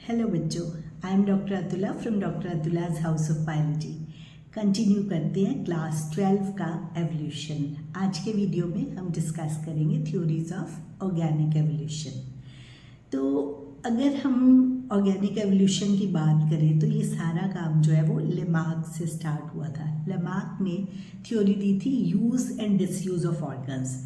Hello बच्चों, I am doctor Atula from doctor Atula's house of biology. Continue करते हैं class 12 का एवोल्यूशन। आज के वीडियो में हम डिस्कस करेंगे थ्योरीज ऑफ ऑर्गेनिक एवोल्यूशन। तो अगर हम ऑर्गेनिक एवोल्यूशन की बात करें तो ये सारा काम जो है वो लेमार्क से स्टार्ट हुआ था। लेमार्क ने थ्योरी दी थी use and disuse of organs.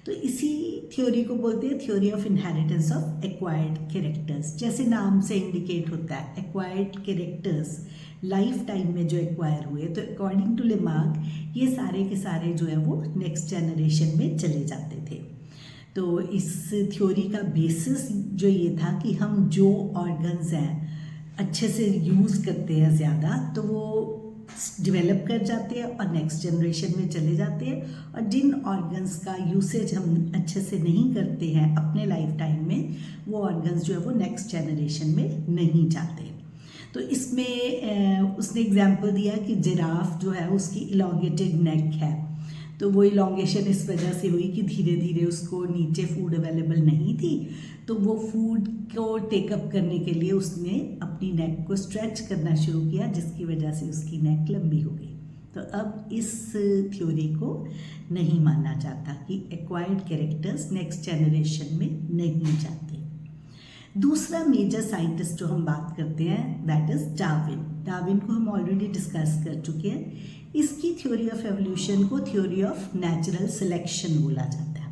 तो इसी थ्योरी को बोलते हैं theory of inheritance of acquired characters. जैसे नाम से इंडिकेट होता है, एक्वायर्ड कैरेक्टर्स लाइफ टाइम में जो एक्वायर हुए, तो अकॉर्डिंग टू लेमार्क ये सारे के सारे जो है वो नेक्स्ट जनरेशन में चले जाते थे। तो इस थ्योरी का बेसिस जो ये था कि हम जो ऑर्गन्स हैं अच्छे से यूज़ करते हैं ज़्यादा, तो वो डेवलप कर जाते हैं और नेक्स्ट जनरेशन में चले जाते हैं, और जिन ऑर्गन्स का यूसेज हम अच्छे से नहीं करते हैं अपने लाइफ टाइम में, वो ऑर्गन्स जो है वो नेक्स्ट जनरेशन में नहीं जाते। तो इसमें उसने एग्जाम्पल दिया कि जिराफ जो है उसकी इलॉन्गेटेड नेक है, तो वो इलॉन्गेशन इस वजह से हुई कि धीरे धीरे उसको नीचे फूड अवेलेबल नहीं थी, तो वो फूड को टेकअप करने के लिए उसने अपनी नेक को स्ट्रेच करना शुरू किया, जिसकी वजह से उसकी नेक लंबी हो गई। तो अब इस थ्योरी को नहीं माना जाता कि एक्वायर्ड कैरेक्टर्स नेक्स्ट जनरेशन में नहीं जाते। दूसरा मेजर साइंटिस्ट जो हम बात करते हैं दैट इज डार्विन। डार्विन को हम ऑलरेडी डिस्कस कर चुके हैं। इसकी थ्योरी ऑफ एवोल्यूशन को थ्योरी ऑफ नेचुरल सिलेक्शन बोला जाता है।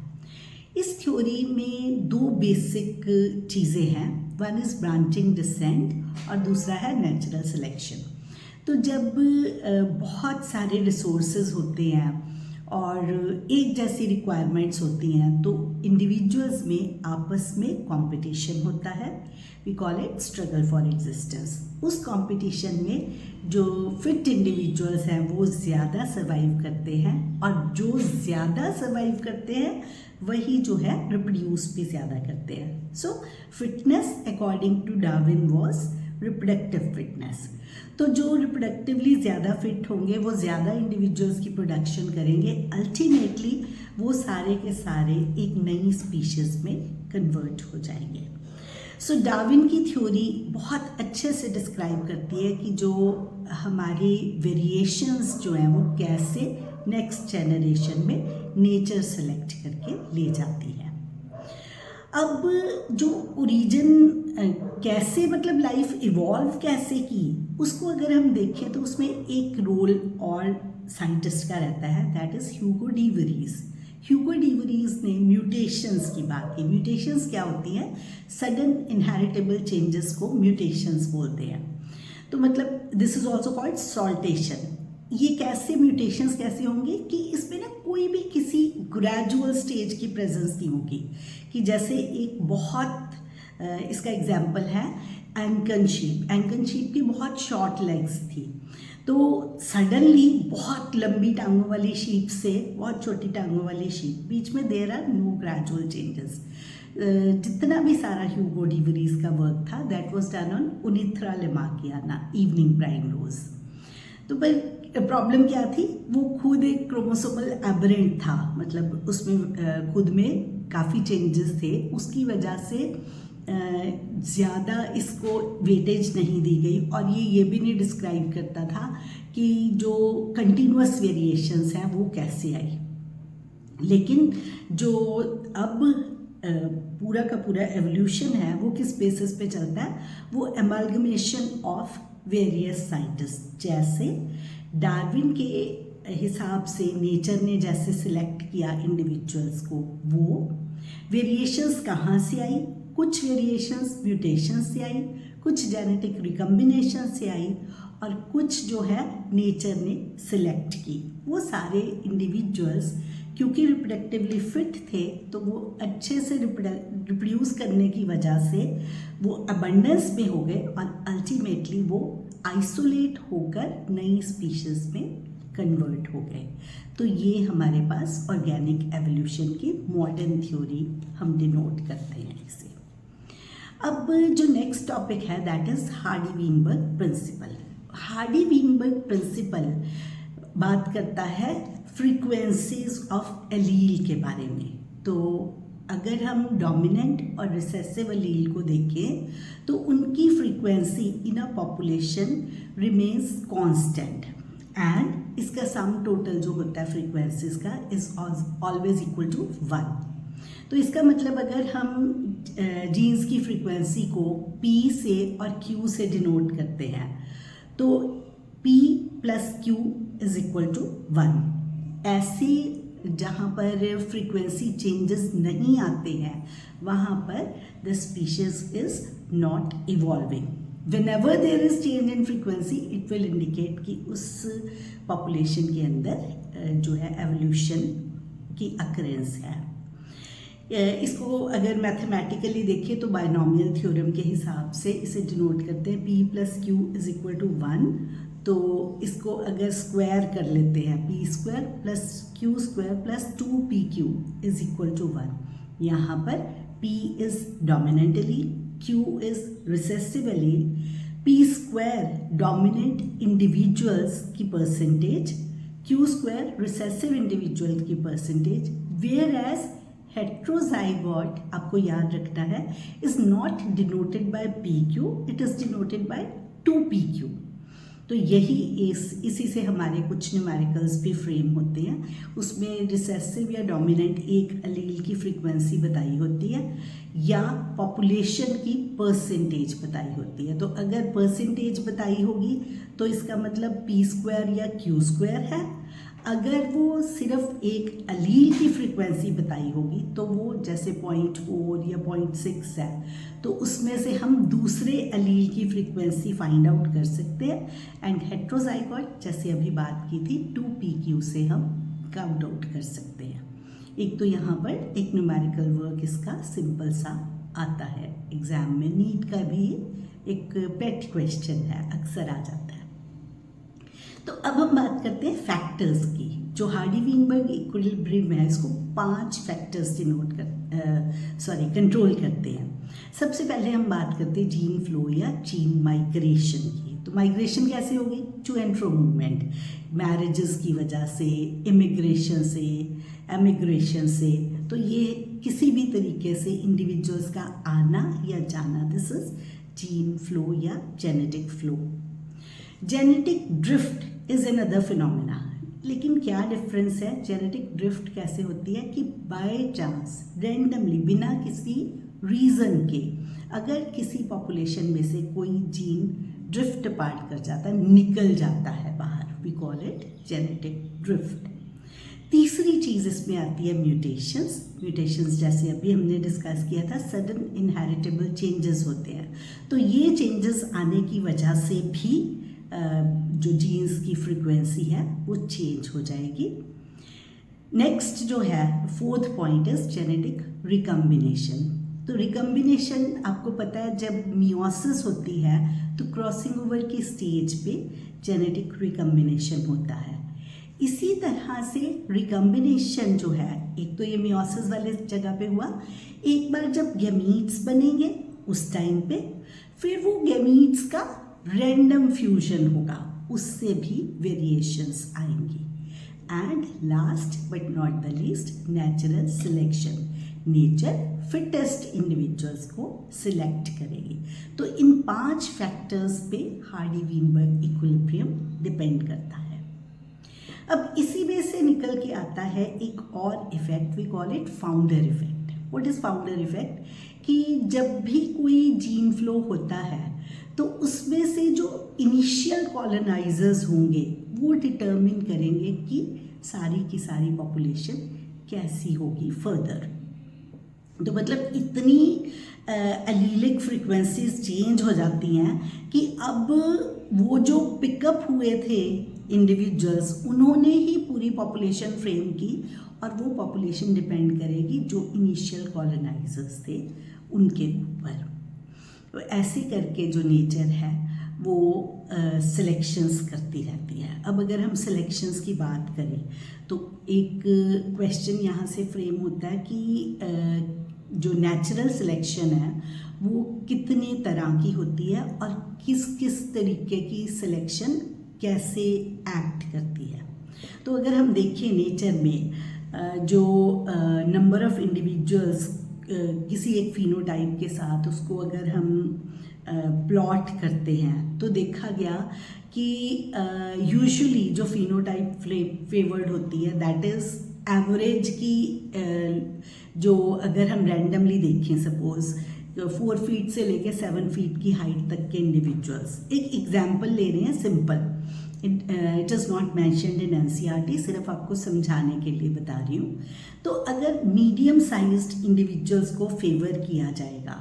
इस थ्योरी में दो बेसिक चीज़ें हैं, वन इज़ ब्रांचिंग डिसेंट और दूसरा है नेचुरल सिलेक्शन। तो जब बहुत सारे रिसोर्सेज होते हैं और एक जैसी रिक्वायरमेंट्स होती हैं, तो इंडिविजुअल्स में आपस में कंपटीशन होता है। We call it struggle for existence. उस कंपटीशन में जो फिट इंडिविजुअल्स हैं वो ज़्यादा सर्वाइव करते हैं, और जो ज़्यादा सर्वाइव करते हैं वही जो है रिप्रोड्यूस भी ज़्यादा करते हैं। So fitness according to Darwin was reproductive fitness. तो जो रिप्रोडक्टिवली ज़्यादा फिट होंगे वो ज़्यादा इंडिविजुअल्स की प्रोडक्शन करेंगे, अल्टीमेटली वो सारे के सारे एक नई स्पीशीज़ में कन्वर्ट हो जाएंगे। सो डार्विन की थ्योरी बहुत अच्छे से डिस्क्राइब करती है कि जो हमारी वेरिएशंस जो हैं वो कैसे नेक्स्ट जनरेशन में नेचर सेलेक्ट करके ले जाती है। अब जो ओरिजिन कैसे, मतलब लाइफ इवॉल्व कैसे की, उसको अगर हम देखें तो उसमें एक रोल और साइंटिस्ट का रहता है, that is Hugo de worries. Hugo de worries ने म्यूटेशंस की बात की। म्यूटेशंस क्या होती हैं? सडन इनहेरिटेबल चेंजेस को म्यूटेशंस बोलते हैं। तो मतलब this is also called saltation. ये कैसे म्यूटेशंस कैसे होंगे कि इसमें ना कोई भी किसी ग्रेजुअल स्टेज की प्रेजेंस नहीं होगी, कि जैसे एक बहुत इसका एग्जाम्पल है एंकन शीप। एंकन शीप की बहुत शॉर्ट लेग्स थी, तो सडनली बहुत लंबी टांगों वाली शीप से बहुत छोटी टांगों वाली शीप, बीच में there are no gradual changes. जितना भी सारा ह्यूगो डी वरीज का वर्क था that was done on Oenothera lamarckiana, evening primrose. तो पर प्रॉब्लम क्या थी? वो खुद एक क्रोमोसोमल एबरेंट था, मतलब उसमें खुद में काफ़ी चेंजेस थे, उसकी वजह से ज़्यादा इसको वेटेज नहीं दी गई, और ये भी नहीं डिस्क्राइब करता था कि जो कंटिन्यूअस वेरिएशंस हैं वो कैसे आई। लेकिन जो अब पूरा का पूरा एवोल्यूशन है वो किस बेसिस पे चलता है? वो एमलगमेशन ऑफ वेरियस साइंटिस्ट। जैसे डार्विन के हिसाब से नेचर ने जैसे सिलेक्ट किया इंडिविजुअल्स को, वो वेरिएशंस कहाँ से आई? कुछ वेरिएशंस म्यूटेशन से आई, कुछ जेनेटिक रिकम्बिनेशन से आई, और कुछ जो है नेचर ने सिलेक्ट की। वो सारे इंडिविजुअल्स क्योंकि रिप्रोडक्टिवली फिट थे, तो वो अच्छे से रिप्रोड्यूस करने की वजह से वो अबंडेंस में हो गए, और अल्टीमेटली वो आइसोलेट होकर नई स्पीशीज़ में कन्वर्ट हो गए। तो ये हमारे पास ऑर्गेनिक एवोल्यूशन की मॉडर्न थ्योरी हम डिनोट करते हैं इसे। अब जो नेक्स्ट टॉपिक है that is Hardy Weinberg principle. Hardy Weinberg principle बात करता है फ्रीक्वेंसीज ऑफ एलील के बारे में। तो अगर हम डोमिनेंट और रिसेसिव एलील को देखें तो उनकी frequency in a population remains constant and इसका सम टोटल जो होता है फ्रीक्वेंसीज का इज ऑलवेज इक्वल टू 1। तो इसका मतलब अगर हम जीन्स की फ्रीक्वेंसी को P से और Q से डिनोट करते हैं तो P plus Q is equal to 1। ऐसे जहाँ पर फ्रीक्वेंसी चेंजेस नहीं आते हैं वहाँ पर the species is not evolving. Whenever there is change in frequency, it will indicate कि उस पॉपुलेशन के अंदर जो है एवोल्यूशन की अकरेंस है। इसको अगर मैथमेटिकली देखें तो बायनॉमियल थ्योरम के हिसाब से इसे डिनोट करते हैं P plus Q is equal to 1। तो इसको अगर स्क्वायर कर लेते हैं P square plus Q square plus 2PQ is equal to 1। यहाँ पर P is dominant allele, Q is recessive allele, P square dominant individuals की percentage, Q square recessive individual की परसेंटेज, वेयर एज हेट्रोजाइगोट आपको याद रखना है is not denoted by PQ, it is denoted by 2PQ। तो यही इसी से हमारे कुछ न्यूमेरिकल्स भी फ्रेम होते हैं। उसमें रिसेसिव या डोमिनेंट एक एलील की फ्रीक्वेंसी बताई होती है या पॉपुलेशन की परसेंटेज बताई होती है। तो अगर परसेंटेज बताई होगी तो इसका मतलब P स्क्वायर या Q स्क्वायर है। अगर वो सिर्फ एक एलील की फ्रीक्वेंसी बताई होगी तो वो जैसे 0.4 या 0.6 है तो उसमें से हम दूसरे एलील की फ्रीक्वेंसी फाइंड आउट कर सकते हैं एंड हेट्रोजाइगोट जैसे अभी बात की थी 2PQ से हम काउंट आउट कर सकते हैं। एक तो यहाँ पर एक न्यूमेरिकल वर्क इसका सिंपल सा आता है, एग्जाम में नीट का भी एक पेट क्वेश्चन है, अक्सर आ जाता है। तो अब हम बात करते हैं फैक्टर्स की। जो हार्डी-वीनबर्ग इक्विलिब्रियम है इसको 5 फैक्टर्स कंट्रोल करते हैं। सबसे पहले हम बात करते हैं जीन फ्लो या जीन माइग्रेशन की। तो माइग्रेशन कैसे होगी? To and fro movement, marriages की वजह से, इमिग्रेशन से, एमिग्रेशन से। तो ये किसी भी तरीके से इंडिविजुअल्स का आना या जाना, दिस इज जीन फ्लो या genetic flow. Genetic drift is another phenomena. लेकिन क्या डिफरेंस है? जेनेटिक ड्रिफ्ट कैसे होती है कि बाय चांस रैंडमली बिना किसी रीज़न के अगर किसी पॉपुलेशन में से कोई जीन ड्रिफ्ट अपार्ट कर जाता है, निकल जाता है बाहर, we call it genetic drift. तीसरी चीज़ इसमें आती है म्यूटेशंस। म्यूटेशंस जैसे अभी हमने डिस्कस किया था, सडन इनहेरिटेबल चेंजेस होते हैं। तो ये चेंजेस आने की वजह से भी जो जीन्स की फ्रीक्वेंसी है वो चेंज हो जाएगी। नेक्स्ट जो है 4th point is genetic recombination. तो रिकम्बिनेशन आपको पता है जब मियोसिस होती है तो क्रॉसिंग ओवर की स्टेज पे जेनेटिक रिकम्बिनेशन होता है। इसी तरह से रिकम्बिनेशन जो है, एक तो ये मियोसिस वाले जगह पे हुआ, एक बार जब गैमीट्स बनेंगे उस टाइम पे फिर वो गैमीट्स का रैंडम फ्यूजन होगा, उससे भी वेरिएशंस आएंगी। And last but not the least natural selection. Nature fittest individuals को सिलेक्ट करेगी। तो इन 5 फैक्टर्स पे हार्डी-वीनबर्ग इक्विलिब्रियम डिपेंड करता है। अब इसी में से निकल के आता है एक और effect, we call it founder effect. What is founder effect? कि जब भी कोई जीन फ्लो होता है तो उसमें से जो इनिशियल कॉलोनाइजर्स होंगे वो डिटर्मिन करेंगे कि सारी की सारी पॉपुलेशन कैसी होगी फर्दर। तो मतलब इतनी एलीलिक फ्रीक्वेंसीज चेंज हो जाती हैं कि अब वो जो पिकअप हुए थे इंडिविजुअल्स, उन्होंने ही पूरी पॉपुलेशन फ्रेम की और वो पॉपुलेशन डिपेंड करेगी जो इनिशियल कॉलोनाइजर्स थे उनके ऊपर। तो ऐसे करके जो नेचर है वो सिलेक्शंस करती रहती है। अब अगर हम सिलेक्शंस की बात करें तो एक क्वेश्चन यहाँ से फ्रेम होता है कि जो नेचुरल सिलेक्शन है वो कितने तरह की होती है और किस किस तरीके की सिलेक्शन कैसे एक्ट करती है। तो अगर हम देखें नेचर में जो नंबर ऑफ इंडिविजुअल्स किसी एक फिनोटाइप के साथ उसको अगर हम प्लॉट करते हैं तो देखा गया कि यूजुअली जो फिनोटाइप फेवर्ड होती है दैट इज़ एवरेज की जो अगर हम रैंडमली देखें सपोज 4 फीट से लेके 7 फीट की हाइट तक के इंडिविजुअल्स, एक एग्जाम्पल ले रहे हैं simple, it is not mentioned in NCERT, सिर्फ आपको समझाने के लिए बता रही हूँ। तो अगर मीडियम साइज्ड इंडिविजुअल्स को फेवर किया जाएगा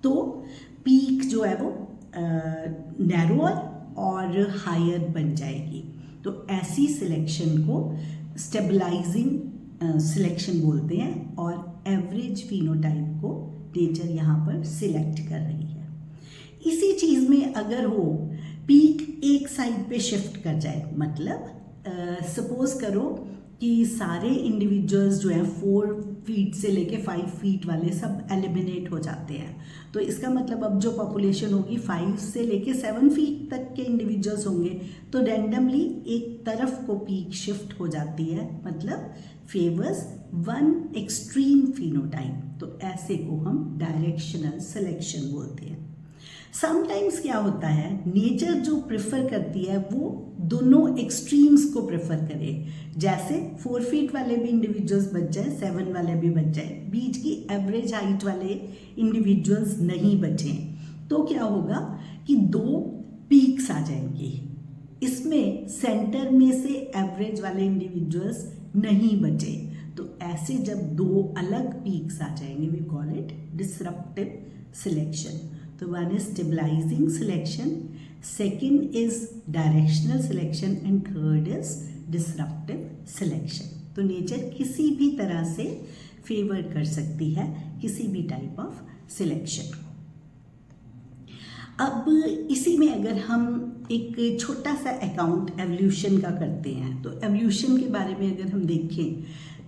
तो पीक जो है वो नैरोअर और हायर बन जाएगी। तो ऐसी सिलेक्शन को स्टेबलाइजिंग सिलेक्शन बोलते हैं और एवरेज फिनोटाइप को नेचर यहाँ पर सिलेक्ट कर रही है। इसी चीज़ में अगर हो पीक एक साइड पे शिफ्ट कर जाए, मतलब सपोज करो कि सारे इंडिविजुअल्स जो हैं 4 फीट से लेके 5 फीट वाले सब एलिमिनेट हो जाते हैं, तो इसका मतलब अब जो पॉपुलेशन होगी 5 से लेके 7 फीट तक के इंडिविजुअल्स होंगे, तो रैंडमली एक तरफ को पीक शिफ्ट हो जाती है, मतलब फेवर्स वन एक्सट्रीम फिनोटाइप। तो ऐसे को हम डायरेक्शनल सिलेक्शन बोलते हैं। समटाइम्स क्या होता है, नेचर जो प्रेफर करती है वो दोनों एक्सट्रीम्स को प्रेफर करे, जैसे 4 फीट वाले भी इंडिविजुअल्स बच जाए, 7 वाले भी बच जाए, बीच की एवरेज हाइट वाले इंडिविजुअल्स नहीं बचें, तो क्या होगा कि 2 पीक्स आ जाएंगी, इसमें सेंटर में से एवरेज वाले इंडिविजुअल्स नहीं बचे, तो ऐसे जब 2 अलग पीक्स आ जाएंगे we call it disruptive selection. तो one is stabilising selection, second is directional selection and third is disruptive selection. तो नेचर किसी भी तरह से फेवर कर सकती है किसी भी टाइप ऑफ सिलेक्शन को। अब इसी में अगर हम एक छोटा सा अकाउंट एवोल्यूशन का करते हैं, तो एवोल्यूशन के बारे में अगर हम देखें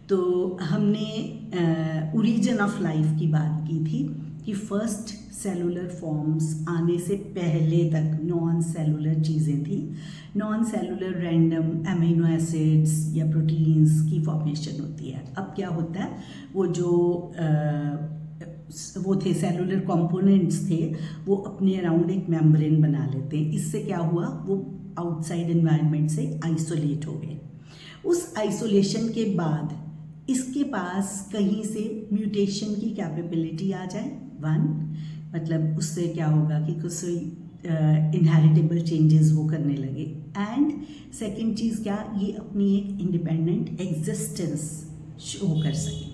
तो हमने ओरिजिन ऑफ लाइफ की बात की थी कि फर्स्ट सेलुलर फॉर्म्स आने से पहले तक नॉन सेलुलर चीज़ें थी, non cellular random amino acids या प्रोटीन्स की फॉर्मेशन होती है। अब क्या होता है, वो जो वो थे सेलुलर कंपोनेंट्स थे, वो अपने अराउंड एक मेम्ब्रेन बना लेते हैं। इससे क्या हुआ, वो आउटसाइड एनवायरनमेंट से आइसोलेट हो गए। उस आइसोलेशन के बाद इसके पास कहीं से म्यूटेशन की कैपेबिलिटी आ जाए, मतलब उससे क्या होगा कि कुछ इनहेरिटेबल चेंजेस वो करने लगे, एंड सेकंड चीज़ क्या, ये अपनी एक इंडिपेंडेंट एग्जिस्टेंस शो कर सके।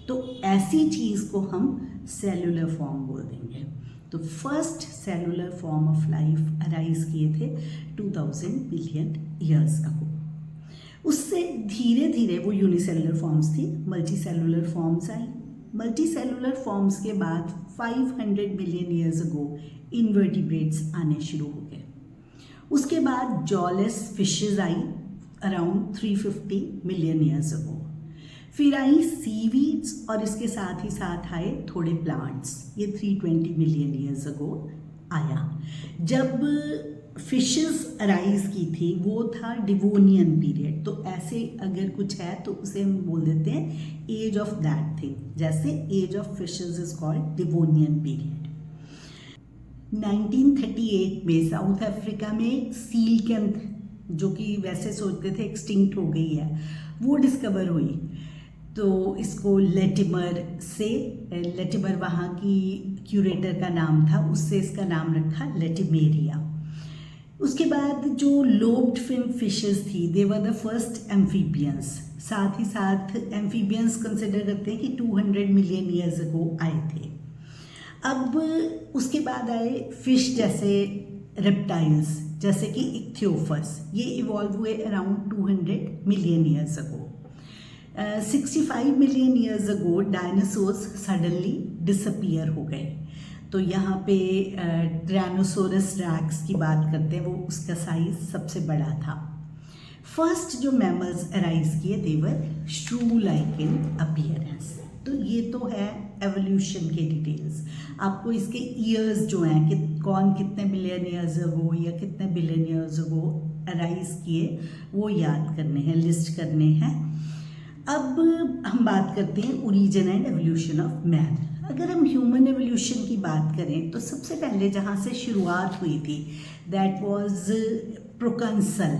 तो ऐसी चीज़ को हम सेलुलर फॉर्म बोल देंगे। तो first cellular form of life arise किए थे 2000 बिलियन ईयर्स अगो। उससे धीरे धीरे वो यूनिसेलुलर फॉर्म्स थी, मल्टी सेलुलर फॉर्म्स आई। मल्टी सेलुलर फॉर्म्स के बाद 500 मिलियन ईयर्स अगो इनवर्टिब्रेट्स आने शुरू हो गए। उसके बाद जॉलेस फिशेज आई अराउंड 350 मिलियन ईयर्स अगो। फिर आई सीवीड्स और इसके साथ ही साथ आए थोड़े प्लांट्स, ये 320 मिलियन ईयर्स अगो आया। जब फिशेस अराइज की थी वो था डिवोनियन पीरियड। तो ऐसे अगर कुछ है तो उसे हम बोल देते हैं एज ऑफ दैट थिंग, जैसे age of fishes is called Devonian period. 1938 में साउथ अफ्रीका में सीलकैंथ, जो कि वैसे सोचते थे एक्सटिंक्ट हो गई है, वो डिस्कवर हुई। तो इसको लेटिमर वहाँ की क्यूरेटर का नाम था, उससे इसका नाम रखा लेटिमेरिया। उसके बाद जो लोब्ड फिन फिशेस थी, दे वर द फर्स्ट एम्फीबियंस। साथ ही साथ एम्फीबियंस कंसिडर करते हैं कि 200 मिलियन ईयर्स अगो आए थे। अब उसके बाद आए फिश जैसे रेप्टाइल्स, जैसे कि इक्थियोफस, ये इवॉल्व हुए अराउंड 200 मिलियन ईयर्स अगो। 65 मिलियन ईयर्स अगो डायनासोर्स सडनली डिसअपियर हो गए। तो यहाँ पे टायरानोसोरस रैक्स की बात करते हैं, वो उसका साइज सबसे बड़ा था। फर्स्ट जो मैमल्स अराइज किए दे वर श्रू लाइक इन अपीयरेंस। तो ये तो है एवोल्यूशन के डिटेल्स। आपको इसके ईयर्स जो हैं कि कौन कितने बिलियन ईयर्स अगो या कितने बिलियन ईयर्स अगो अराइज किए, वो याद करने हैं, लिस्ट करने हैं। अब हम बात करते हैं origin and evolution of man. अगर हम ह्यूमन एवोल्यूशन की बात करें तो सबसे पहले जहाँ से शुरुआत हुई थी दैट वाज प्रोकंसल।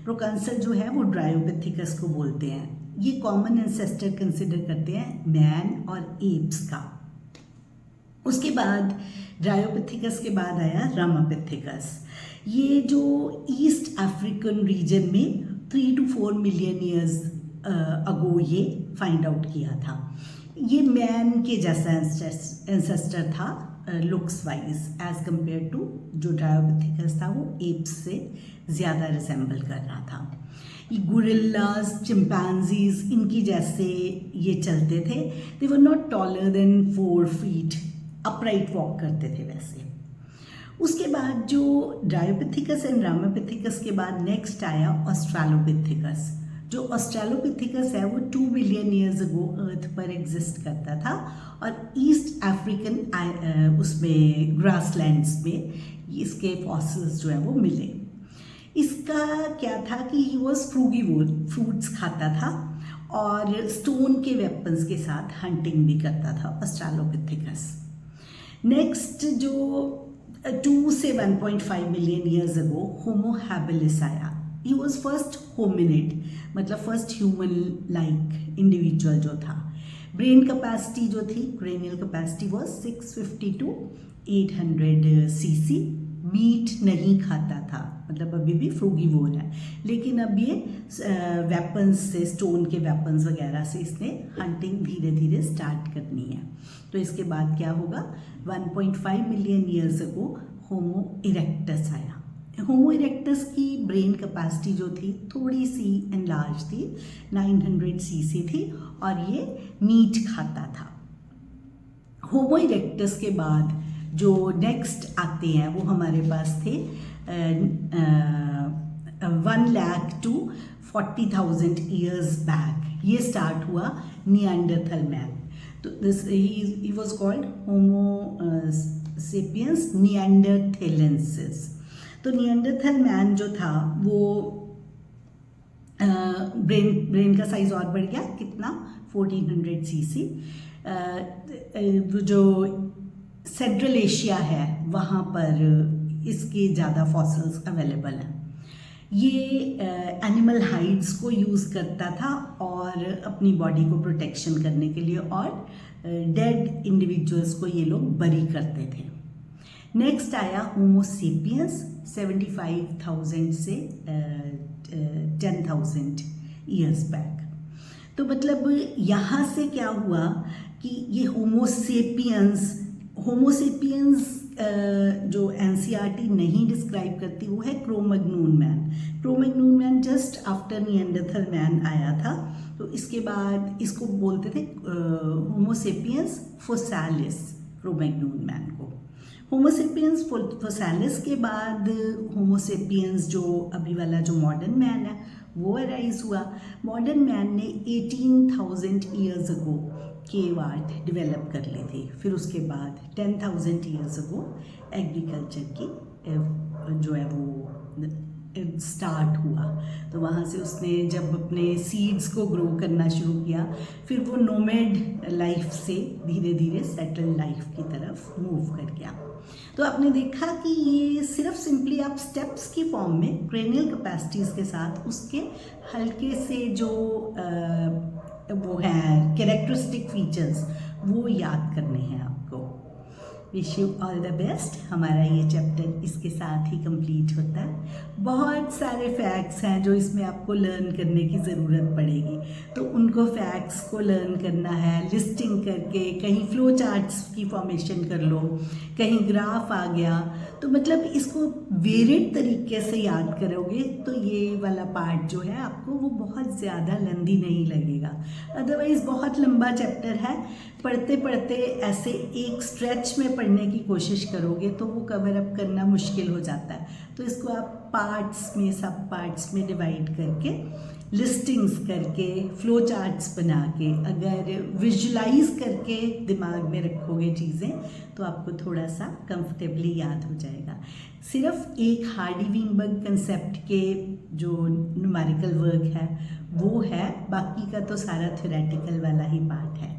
प्रोकंसल जो है वो ड्रायोपिथेकस को बोलते हैं। ये कॉमन एंसेस्टर कंसिडर करते हैं मैन और एप्स का। उसके बाद ड्रायोपिथेकस के बाद आया रामापिथेकस। ये जो ईस्ट अफ्रीकन रीजन में 3 to 4 मिलियन ईयर्स अगो ये फाइंड आउट किया था। ये मैन के जैसा एंसेस्टर था looks wise as compared to जो ड्रायोपिथेकस था वो एप्स से ज़्यादा रिसेंबल कर रहा था। ये गोरिल्लाज, चिंपैंजीज इनकी जैसे ये चलते थे। They were not taller than 4 feet, upright walk करते थे वैसे। उसके बाद जो ड्रायोपिथेकस एंड रामापिथेकस के बाद नेक्स्ट आया ऑस्ट्रेलोपिथेकस। जो ऑस्ट्रेलोपिथेकस है वो 2 बिलियन ईयर्स अगो अर्थ पर एग्जिस्ट करता था और ईस्ट अफ्रीकन उसमें ग्रासलैंड्स में इसके फॉसिल्स जो है वो मिले। इसका क्या था कि ही वॉज फ्रूगीवोर, फ्रूट्स खाता था और स्टोन के वेपन्स के साथ हंटिंग भी करता था ऑस्ट्रेलोपिथेकस। नेक्स्ट जो 2 से 1.5 million years ago Homo habilis आया। ही वॉज फर्स्ट होमिनिड, मतलब फर्स्ट ह्यूमन लाइक इंडिविजुअल जो था। ब्रेन कैपेसिटी जो थी, cranial capacity was 650 to 800 cc। Meat नहीं खाता था, मतलब अभी भी फ्रूगीवोर है, लेकिन अब ये वेपन्स से, स्टोन के वेपन्स वगैरह से इसने हंटिंग धीरे धीरे स्टार्ट करनी है। तो इसके बाद क्या होगा, 1.5 मिलियन ईयर्स अगो होमो इरेक्टस आया। होमो इरेक्टस की ब्रेन कैपेसिटी जो थी थोड़ी सी एनलार्ज थी, 900 cc थी और ये मीट खाता था। होमो इरेक्टस के बाद जो नेक्स्ट आते हैं वो हमारे पास थे 1 lakh to 40,000 ईयर्स बैक। ये स्टार्ट हुआ निएंडरथल मैन। तो this he was called Homo sapiens neanderthalensis. तो निएंडरथल मैन जो था वो ब्रेन का साइज और बढ़ गया, कितना, 1400 cc। जो सेंट्रल एशिया है वहाँ पर इसके ज़्यादा फॉसिल्स अवेलेबल हैं। ये एनिमल हाइड्स को यूज़ करता था और अपनी बॉडी को प्रोटेक्शन करने के लिए, और डेड इंडिविजुअल्स को ये लोग बरी करते थे। नेक्स्ट आया होमो सेपियंस 75,000 से 10,000 ईयर्स बैक। तो मतलब यहाँ से क्या हुआ कि ये होमोसेपियंस जो एनसीईआरटी नहीं डिस्क्राइब करती वो है Cro-Magnon man. Cro-Magnon man just after Neanderthal man आया था। तो इसके बाद इसको बोलते थे होमोसेपियंस फोसालिस, क्रो-मैग्नून मैन को। होमोसेपियंस फोसालिस के बाद होमोसेपियंस जो अभी वाला जो मॉडर्न मैन है वो अराइज हुआ। मॉडर्न मैन ने 18,000 years ago cave art develop कर ली थी। फिर उसके बाद 10,000 ईयर्स अगो एग्रीकल्चर की जो है वो स्टार्ट हुआ। तो वहाँ से उसने जब अपने सीड्स को ग्रो करना शुरू किया, फिर वो नोमैड लाइफ से धीरे धीरे सेटल्ड लाइफ की तरफ मूव कर गया। तो आपने देखा कि ये सिर्फ सिंपली आप स्टेप्स की फॉर्म में क्रेनियल कैपेसिटीज़ के साथ उसके हल्के से जो वो है कैरेक्टरिस्टिक फीचर्स वो याद करने हैं आपको। Wish you all the best. हमारा ये चैप्टर इसके साथ ही कंप्लीट होता है। बहुत सारे फैक्ट्स हैं जो इसमें आपको लर्न करने की ज़रूरत पड़ेगी, तो उनको फैक्ट्स को लर्न करना है, लिस्टिंग करके, कहीं फ्लो चार्ट्स की फॉर्मेशन कर लो, कहीं ग्राफ आ गया, तो मतलब इसको वेरिड तरीके से याद करोगे तो ये वाला पार्ट जो है आपको वो बहुत ज़्यादा लंबी नहीं लगेगा। अदरवाइज़ बहुत लंबा चैप्टर है, पढ़ते पढ़ते ऐसे एक स्ट्रेच में पढ़ने की कोशिश करोगे तो वो कवर अप करना मुश्किल हो जाता है। तो इसको आप पार्ट्स में, सब पार्ट्स में डिवाइड करके, लिस्टिंग्स करके, फ्लो चार्ट्स बना के, अगर विजुलाइज करके दिमाग में रखोगे चीज़ें तो आपको थोड़ा सा कंफर्टेबली याद हो जाएगा। सिर्फ एक हार्डी-वीनबर्ग कंसेप्ट के जो न्यूमेरिकल वर्क है वो है, बाकी का तो सारा थ्योरेटिकल वाला ही पार्ट है।